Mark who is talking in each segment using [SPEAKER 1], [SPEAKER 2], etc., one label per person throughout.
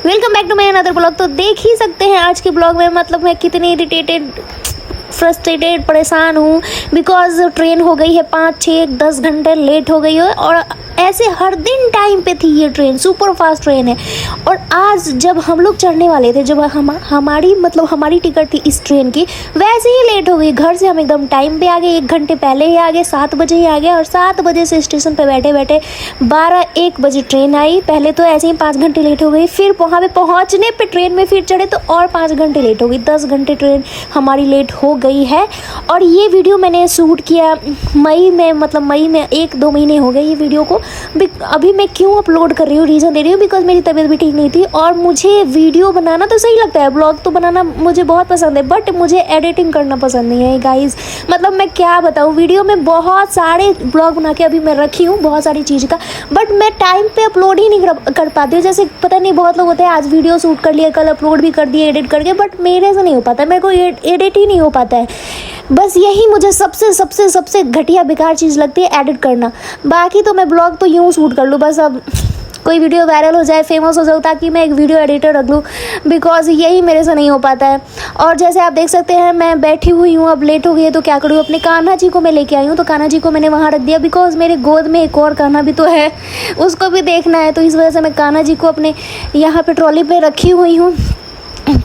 [SPEAKER 1] Welcome back to my another blog. तो देख ही सकते हैं आज के ब्लॉग में मतलब मैं कितनी इरिटेटेड, फ्रस्ट्रेटेड, परेशान हूँ बिकॉज ट्रेन हो गई है 5, 6, 10 घंटे लेट हो गई है। और ऐसे हर दिन टाइम पे थी ये ट्रेन, सुपर फास्ट ट्रेन है। और आज जब हम लोग चढ़ने वाले थे, जब हमारी टिकट थी इस ट्रेन की, वैसे ही लेट हो गई। घर से हम एकदम टाइम पे आ गए, 1 घंटे पहले ही आ गए, 7 बजे ही आ गए। और 7 बजे से स्टेशन पे बैठे बैठे 12-1 बजे ट्रेन आई। पहले तो ऐसे ही 5 घंटे लेट हो गई, फिर वहाँ पे पहुँचने पे ट्रेन में फिर चढ़े तो और 5 घंटे लेट हो गई। 10 घंटे ट्रेन हमारी लेट हो गई है। और ये वीडियो मैंने शूट किया मई में, मतलब मई में 1-2 महीने हो गए ये वीडियो को। अभी मैं क्यों अपलोड कर रही हूँ, रीज़न दे रही हूँ बिकॉज मेरी तबीयत भी ठीक नहीं थी। और मुझे वीडियो बनाना तो सही लगता है, ब्लॉग तो बनाना मुझे बहुत पसंद है, बट मुझे एडिटिंग करना पसंद नहीं है गाइज़। मतलब मैं क्या बताऊँ, वीडियो में बहुत सारे ब्लॉग बना के अभी मैं रखी हूँ बहुत सारी चीज़ का, बट मैं टाइम पे अपलोड ही नहीं कर पाती हूँ। जैसे पता नहीं बहुत लोग होते हैं आज वीडियो शूट कर लिया, कल अपलोड भी कर दिए एडिट करके, बट मेरे से नहीं हो पाता, मेरे को एडिट ही नहीं हो पाता है। बस यही मुझे सबसे घटिया बेकार चीज़ लगती है, एडिट करना। बाकी तो मैं ब्लॉग तो यूँ शूट कर लूँ, बस अब कोई वीडियो वायरल हो जाए, फेमस हो जाऊँ, ताकि मैं एक वीडियो एडिटर रख लूँ, बिकॉज यही मेरे से नहीं हो पाता है। और जैसे आप देख सकते हैं मैं बैठी हुई हूँ, अब लेट हो गई है तो क्या करूँ। अपने कान्हा जी को मैं लेके आई हूँ, तो कान्हा जी को मैंने वहाँ रख दिया बिकॉज मेरे गोद में एक और कान्हा भी तो है, उसको भी देखना है। तो इस वजह से मैं कान्हा जी को अपने यहाँ पे ट्रॉली पे रखी हुई हूँ,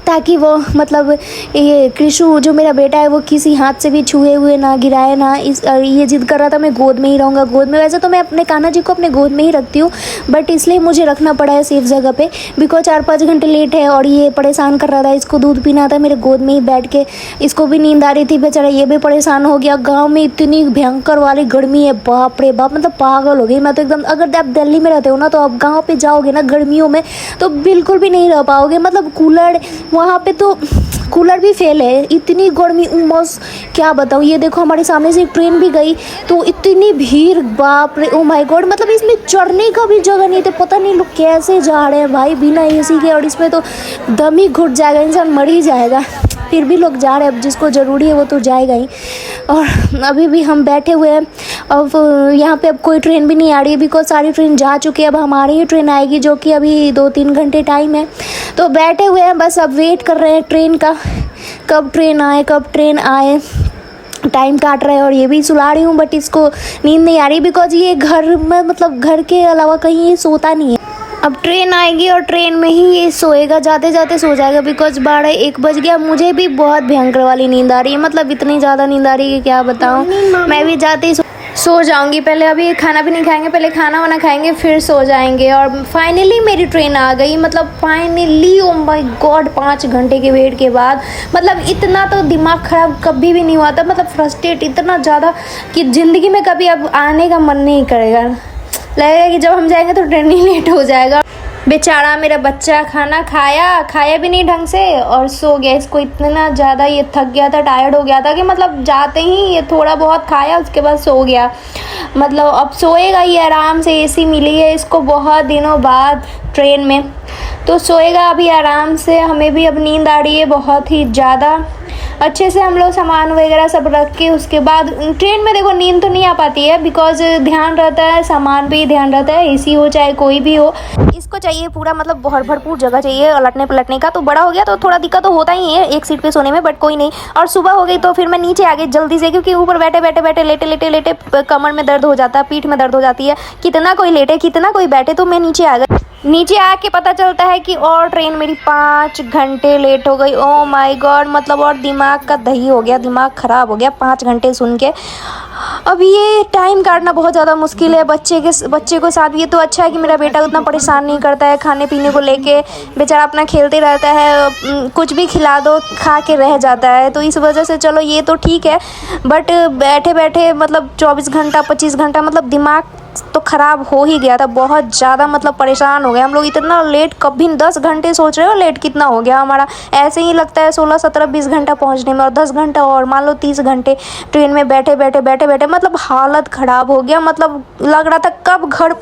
[SPEAKER 1] ताकि वो मतलब ये कृषु जो मेरा बेटा है वो किसी हाथ से भी छुए हुए ना, गिराए ना। ये जिद कर रहा था मैं गोद में ही रहूँगा, गोद में। वैसे तो मैं अपने कान्हा जी को अपने गोद में ही रखती हूँ, बट इसलिए मुझे रखना पड़ा है सेफ जगह पे बिकॉज 4-5 घंटे लेट है। और ये परेशान कर रहा था, इसको दूध पीना था मेरे गोद में ही बैठ के, इसको भी नींद आ रही थी बेचारा, ये भी परेशान हो गया। गाँव में इतनी भयंकर वाली गर्मी है, बाप रे बाप, मतलब पागल हो गई मैं तो एकदम। अगर आप दिल्ली में रहते हो ना तो आप गाँव पे जाओगे ना गर्मियों में तो बिल्कुल भी नहीं रह पाओगे। मतलब कूलर, वहाँ पे तो कूलर भी फेल है, इतनी गर्मी, उमस, क्या बताऊँ। ये देखो हमारे सामने से एक ट्रेन भी गई तो इतनी भीड़, बाप रे, ओ माय गॉड। मतलब इसमें चढ़ने का भी जगह नहीं थे, पता नहीं लोग कैसे जा रहे हैं भाई बिना एसी के। और इसमें तो दम ही घुट जाएगा, इंसान मर ही जाएगा। फिर भी लोग जा रहे हैं, अब जिसको ज़रूरी है वो तो जाएगा ही। और अभी भी हम बैठे हुए हैं, अब यहाँ पे अब कोई ट्रेन भी नहीं आ रही है बिकॉज सारी ट्रेन जा चुकी है। अब हमारी ही ट्रेन आएगी जो कि अभी 2-3 घंटे टाइम है। तो बैठे हुए हैं, बस अब वेट कर रहे हैं ट्रेन का, कब ट्रेन आए। टाइम काट रहा है और ये भी सुला रही हूँ, बट इसको नींद नहीं आ रही बिकॉज ये घर में, मतलब घर के अलावा कहीं ये सोता नहीं है। अब ट्रेन आएगी और ट्रेन में ही ये सोएगा, जाते जाते सो जाएगा बिकॉज 12-1 बज गया। मुझे भी बहुत भयंकर वाली नींद आ रही है, मतलब इतनी ज़्यादा नींद आ रही है क्या बताऊँ। मैं भी जाते ही सो जाऊंगी। पहले अभी खाना भी नहीं खाएंगे, पहले खाना वाना खाएंगे फिर सो जाएंगे। और फाइनली मेरी ट्रेन आ गई, मतलब फाइनली, ओ माय गॉड, 5 घंटे के वेट के बाद। मतलब इतना तो दिमाग ख़राब कभी भी नहीं हुआ था, मतलब फ्रस्ट्रेट इतना ज़्यादा कि ज़िंदगी में कभी अब आने का मन नहीं करेगा। लगेगा कि जब हम जाएंगे तो ट्रेन ही लेट हो जाएगा। बेचारा मेरा बच्चा खाना खाया भी नहीं ढंग से और सो गया। इसको इतना ज़्यादा ये थक गया था, टायर्ड हो गया था कि मतलब जाते ही ये थोड़ा बहुत खाया, उसके बाद सो गया। मतलब अब सोएगा ये आराम से, एसी मिली है इसको बहुत दिनों बाद ट्रेन में, तो सोएगा अभी आराम से। हमें भी अब नींद आ रही है बहुत ही ज़्यादा। अच्छे से हम लोग सामान वगैरह सब रख के, उसके बाद ट्रेन में देखो नींद तो नहीं आ पाती है बिकॉज ध्यान रहता है, सामान पे ही ध्यान रहता है, एसी हो चाहे कोई भी हो। इसको चाहिए पूरा, मतलब बहुत भरपूर जगह चाहिए उलटने पलटने का। तो बड़ा हो गया तो थोड़ा दिक्कत तो होता ही है एक सीट पे सोने में, बट कोई नहीं। और सुबह हो गई तो फिर मैं नीचे आ गई जल्दी से, क्योंकि ऊपर बैठे लेटे कमर में दर्द हो जाता है, पीठ में दर्द हो जाती है। कितना कोई लेटे कितना कोई बैठे, तो मैं नीचे आ गई। नीचे आके पता चलता है कि और ट्रेन मेरी 5 घंटे लेट हो गई। ओ माय गॉड, मतलब और दिमाग का दही हो गया, दिमाग ख़राब हो गया 5 घंटे सुन के। अब ये टाइम काटना बहुत ज़्यादा मुश्किल है बच्चे को साथ। ये तो अच्छा है कि मेरा बेटा उतना परेशान नहीं करता है, खाने पीने को लेके बेचारा अपना खेलते रहता है, कुछ भी खिला दो खा के रह जाता है, तो इस वजह से चलो ये तो ठीक है। बट बैठे बैठे मतलब 24 घंटा 25 घंटा, मतलब दिमाग तो ख़राब हो ही गया था बहुत ज़्यादा। मतलब परेशान हो गए हम लोग, इतना लेट कभी 10 घंटे सोच रहे हो लेट कितना हो गया हमारा। ऐसे ही लगता है 16, 17, 20 घंटा पहुंचने में, और 10 घंटा और मान लो 30 घंटे ट्रेन में बैठे बैठे मतलब हालत ख़राब हो गया। मतलब लग रहा था कब घर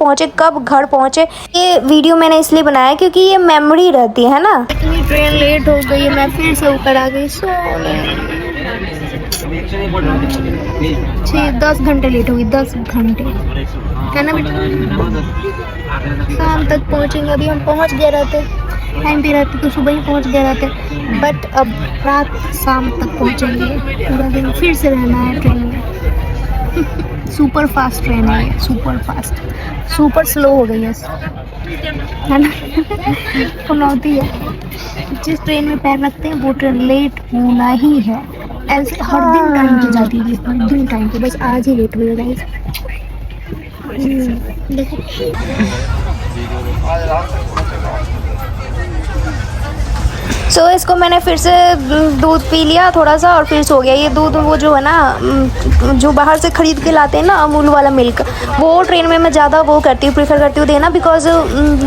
[SPEAKER 1] पहुँचे। ये वीडियो मैंने इसलिए बनाया क्योंकि ये मेमोरी रहती है ना। इतनी ट्रेन लेट हो गई, मैं फिर से ऊपर आ गई सोने। 10 घंटे लेट हो गई, 10 घंटे है ना बेटा। शाम तक पहुंचेंगे, अभी हम पहुंच गए रहते। टाइम पे रहते तो सुबह ही पहुंच गए रहते, बट अब रात शाम तक पहुंचेंगे। पूरा दिन फिर से रहना है ट्रेन में। सुपर फास्ट ट्रेन है, सुपर फास्ट, सुपर स्लो हो गई है ना। पनौती है, जिस ट्रेन में पैर रखते हैं वो ट्रेन लेट होना ही है। ऐसे हर दिन टाइम पे जाती है, हर दिन टाइम पे, बस आज ही लेट हुई है गाइस। देखो सो इसको मैंने फिर से दूध पी लिया थोड़ा सा और फिर सो गया। ये दूध वो जो है ना, जो बाहर से ख़रीद के लाते हैं ना, अमूल वाला मिल्क, वो ट्रेन में मैं ज़्यादा वो करती हूँ, प्रीफर करती हूँ देना, बिकॉज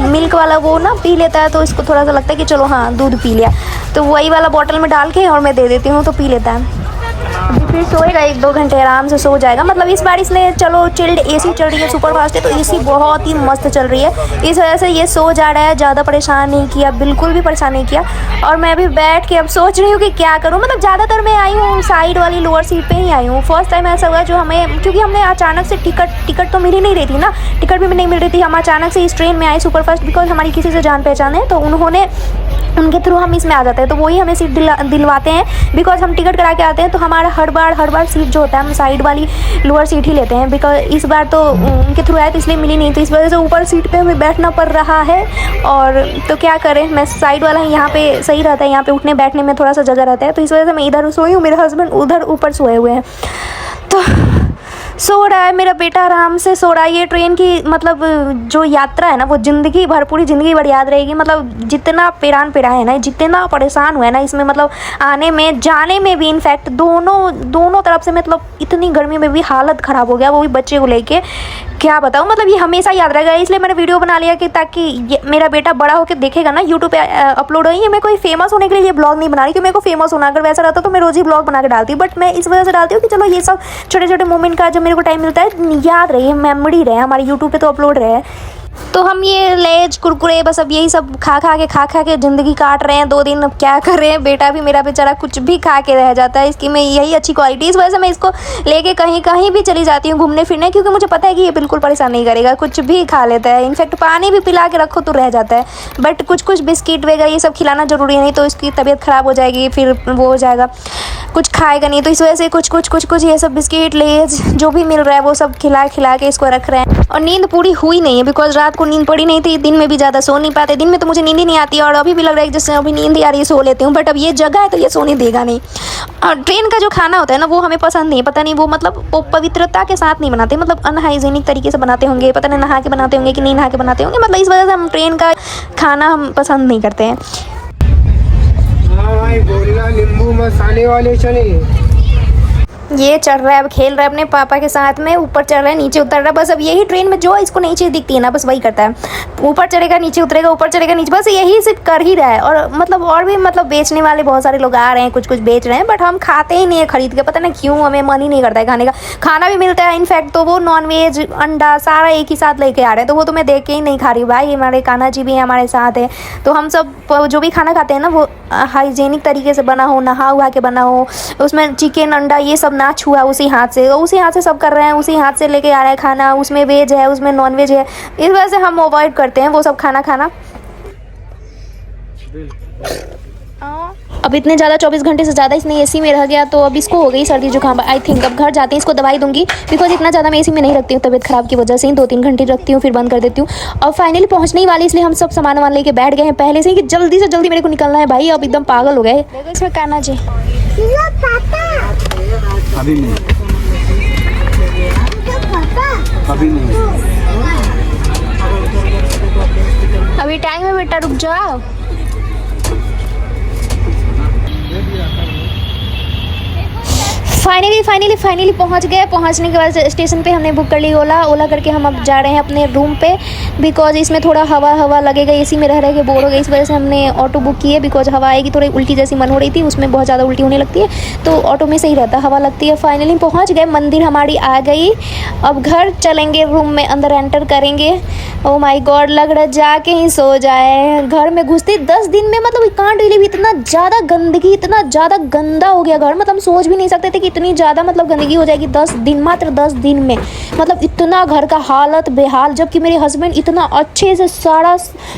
[SPEAKER 1] मिल्क वाला वो ना पी लेता है तो इसको थोड़ा सा लगता है कि चलो हाँ दूध पी लिया, तो वही वाला बॉटल में डाल के और मैं दे देती हूँ तो पी लेता है। अभी फिर सोएगा 1-2 घंटे आराम से सो जाएगा। मतलब इस बार इसने चलो चिल्ड एसी चल रही है, सुपर फास्ट है, तो एसी बहुत ही मस्त चल रही है, इस वजह से ये सो जा रहा है। ज़्यादा परेशान नहीं किया, बिल्कुल भी परेशान नहीं किया। और मैं भी बैठ के अब सोच रही हूँ कि क्या करूँ। मतलब ज़्यादातर मैं आई हूँ साइड वाली लोअर सीट पे ही आई हूँ। फर्स्ट टाइम ऐसा हुआ जो हमें, क्योंकि हमने अचानक से टिकट तो मिल ही नहीं रही थी ना, टिकट भी नहीं मिल रही थी। हम अचानक से इस ट्रेन में आए सुपर फास्ट, बिकॉज हमारी किसी से जान पहचान है, तो उनके थ्रू हम इसमें आ जाते हैं, तो वही हमें सीट दिलवाते हैं। बिकॉज हम टिकट करा के आते हैं तो हमारा हर बार सीट जो होता है हम साइड वाली लोअर सीट ही लेते हैं। बिकॉज इस बार तो उनके थ्रू आए तो इसलिए मिली नहीं, तो इस वजह से ऊपर सीट पे हमें बैठना पड़ रहा है। और तो क्या करें, मैं साइड वाला यहाँ पे सही रहता है, यहाँ पे उठने बैठने में थोड़ा सा जगह रहता है, तो इस वजह से मैं इधर सोई हूँ, मेरे हस्बैंड उधर ऊपर सोए हुए हैं। तो सो रहा है मेरा बेटा, आराम से सो रहा है। ये ट्रेन की मतलब जो यात्रा है ना, वो ज़िंदगी भर, पूरी ज़िंदगी भर याद रहेगी। मतलब जितना पेरान पेरा है ना, जितना परेशान हुआ है ना इसमें, मतलब आने में जाने में भी, इनफैक्ट दोनों तरफ से, मतलब इतनी गर्मी में भी हालत ख़राब हो गया, वो भी बच्चे को लेके, क्या बताऊँ। मतलब ये हमेशा याद रहेगा, इसलिए मैंने वीडियो बना लिया कि ताकि मेरा बेटा बड़ा होकर देखेगा ना, यूट्यूब पे अपलोड होगी। ये मैं कोई फेमस होने के लिए ये ब्लॉग नहीं बना रही कि मेरे को फेमस होना, अगर वैसा रहता तो मैं रोज़ ही ब्लॉग बना के डालती, बट मैं इस वजह से डालती हूँ कि चलो ये सब छोटे छोटे मोमेंट का जब मेरे को टाइम मिलता है याद रहे, मेमोरी रहे, हमारे यूट्यूब पे तो अपलोड रहे। तो हम ये लेज कुरकुरे बस अब यही सब खा खा के ज़िंदगी काट रहे हैं 2 दिन। अब क्या कर रहे हैं, बेटा भी मेरा बेचारा कुछ भी खा के रह जाता है। इसकी मैं यही अच्छी क्वालिटी, इस वजह से मैं इसको लेके कहीं भी चली जाती हूँ घूमने फिरने, क्योंकि मुझे पता है कि ये बिल्कुल परेशान नहीं करेगा, कुछ भी खा लेता है। इनफैक्ट पानी भी पिला के रखो तो रह जाता है, बट कुछ बिस्किट वगैरह ये सब खिलाना ज़रूरी है, नहीं तो इसकी तबीयत ख़राब हो जाएगी, फिर वो हो जाएगा, कुछ खाएगा नहीं। तो इस वजह से कुछ ये सब बिस्किट लेज जो भी मिल रहा है वो सब खिला के इसको रख रहे हैं। और नींद पूरी हुई नहीं है, बिकॉज रात को नींद पड़ी नहीं थी, दिन में भी ज़्यादा सो नहीं पाते। दिन में तो मुझे नींद ही नहीं आती, और अभी भी लग रहा है जैसे अभी नींद आ रही है, सो लेती हूँ, बट अब ये जगह है तो ये सोने देगा नहीं। और ट्रेन का जो खाना होता है ना, वो हमें पसंद नहीं, पता नहीं वो मतलब वो पवित्रता के साथ नहीं बनाते, मतलब अनहाइजीनिक तरीके से बनाते होंगे, पता नहीं नहा के बनाते होंगे कि नहीं नहा के बनाते होंगे, मतलब इस वजह से हम ट्रेन का खाना हम पसंद नहीं करते हैं।
[SPEAKER 2] नींबू मसाले वाले चले।
[SPEAKER 1] ये चढ़ रहा है, अब खेल रहा है अपने पापा के साथ में, ऊपर चढ़ रहा है नीचे उतर रहा है, बस अब यही ट्रेन में जो इसको नई चीज़ दिखती है ना, बस वही करता है, ऊपर चढ़ेगा नीचे उतरेगा, ऊपर चढ़ेगा नीचे, बस यही सिर्फ कर ही रहा है। और मतलब और भी मतलब बेचने वाले बहुत सारे लोग आ रहे हैं, कुछ बेच रहे हैं, बट हम खाते ही नहीं है खरीद के, पता नहीं क्यों, हमें मन ही नहीं करता है खाने का। खाना भी मिलता है इनफैक्ट, तो वो नॉनवेज अंडा सारा एक ही साथ लेके आ रहे हैं, तो वो तो मैं देख के ही नहीं खा रही हूँ। भाई हमारे कान्हा जी भी हैं हमारे साथ है, तो हम सब जो भी खाना खाते हैं ना, वो हाइजीनिक तरीके से बना हो, नहा उहा के बना हो, उसमें चिकन अंडा ये सब ना छुआ, उसी हाथ से सब कर रहे हैं, उसी हाथ से लेके आ रहे हैं खाना, उसमें वेज है उसमें नॉन वेज है, इस वजह से हम अवॉइड करते हैं वो सब खाना। अब इतने ज़्यादा 24 घंटे से ज़्यादा इसने एसी में रह गया, तो अब इसको हो गई सर्दी जुकाम आई थिंक। अब घर जाते हैं इसको दवाई दूंगी, बिकॉज इतना ज़्यादा मैं एसी में नहीं रखती हूँ, तबीयत खराब की वजह से ही 2-3 घंटे रखती हूँ फिर बंद कर देती हूँ। और फाइनली पहुँचने ही वाली, इसलिए हम सब सामान वामान लेके बैठ गए हैं पहले से ही कि जल्दी से जल्दी मेरे को निकलना है। भाई अब एकदम पागल हो गए। देखो इसमें कान्हा जी अभी टाइम है बेटा, रुक जाओ। फाइनली पहुंच गए। पहुंचने के बाद स्टेशन पे हमने बुक कर ली ओला करके हम अब जा रहे हैं अपने रूम पे, बिकॉज इसमें थोड़ा हवा लगेगा, एसी में रह के बोर हो गई, इस वजह से हमने ऑटो बुक की है। बिकॉज हवा आएगी, थोड़ी उल्टी जैसी मन हो रही थी, उसमें बहुत ज़्यादा उल्टी होने लगती है, तो ऑटो में सही रहता है, हवा लगती है। फाइनली पहुँच गए, मंदिर हमारी आ गई। अब घर चलेंगे, रूम में अंदर एंटर करेंगे। ओ माई गॉड, लग रहा जाके ही सो जाए। घर में घुसते 10 दिन में मतलब कांट बिलीव, इतना ज़्यादा गंदगी, इतना ज़्यादा गंदा हो गया घर, मतलब हम सोच भी नहीं सकते थे कि इतनी ज़्यादा मतलब गंदगी हो जाएगी 10 दिन, मात्र 10 दिन में। मतलब इतना घर का हालत बेहाल, जबकि मेरे हस्बैंड इतना अच्छे से सारा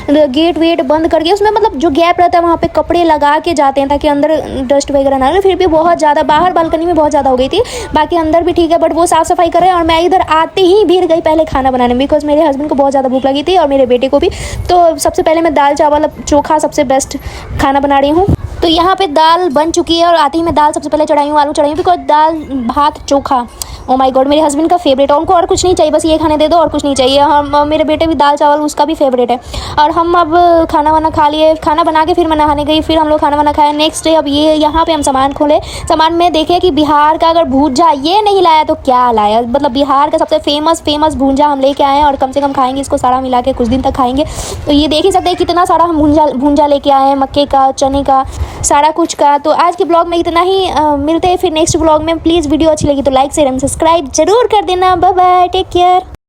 [SPEAKER 1] गेट वेट बंद करके, उसमें मतलब जो गैप रहता है वहाँ पे कपड़े लगा के जाते हैं ताकि अंदर डस्ट वगैरह ना लगे। फिर भी बहुत ज़्यादा बाहर बालकनी में बहुत ज़्यादा हो गई थी, बाकी अंदर भी ठीक है, बट वो साफ़ सफाई कर रहे हैं। और मैं इधर आते ही भीड़ गई पहले खाना बनाने में, बिकॉज मेरे हस्बैंड को बहुत ज़्यादा भूख लगी थी और मेरे बेटे को भी। तो सबसे पहले मैं दाल चावल चोखा सबसे बेस्ट खाना बना रही हूँ। तो यहाँ पे दाल बन चुकी है और आते ही मैं दाल सबसे पहले चढ़ाई हूँ, आलू चढ़ाई हूँ, बिकॉज दाल भात चोखा ओ माय गॉड मेरे हस्बैंड का फेवरेट है। उनको और कुछ नहीं चाहिए, बस ये खाने दे दो और कुछ नहीं चाहिए। हम मेरे बेटे भी दाल चावल उसका भी फेवरेट है। और हम अब खाना वाना खा लिए, खाना बना के फिर मैं नहाने गई, फिर हम लोग खाना वाना खाया। नेक्स्ट डे अब ये यहाँ पे हम सामान खोले, सामान में देखे कि बिहार का अगर भूंजा ये नहीं लाया तो क्या लाया। मतलब बिहार का सबसे फेमस भूंजा हम लेके आए हैं और कम से कम खाएंगे इसको सारा मिला के, कुछ दिन तक खाएंगे। तो ये देख ही सकते हैं कितना सारा हम भूंजा लेके आए हैं, मक्के का, चने का, सारा कुछ का। तो आज के ब्लॉग में इतना ही, मिलते हैं फिर नेक्स्ट ब्लॉग में। प्लीज़ वीडियो अच्छी लगी तो लाइक शेयर एंड सब्सक्राइब जरूर कर देना। Bye bye, take care.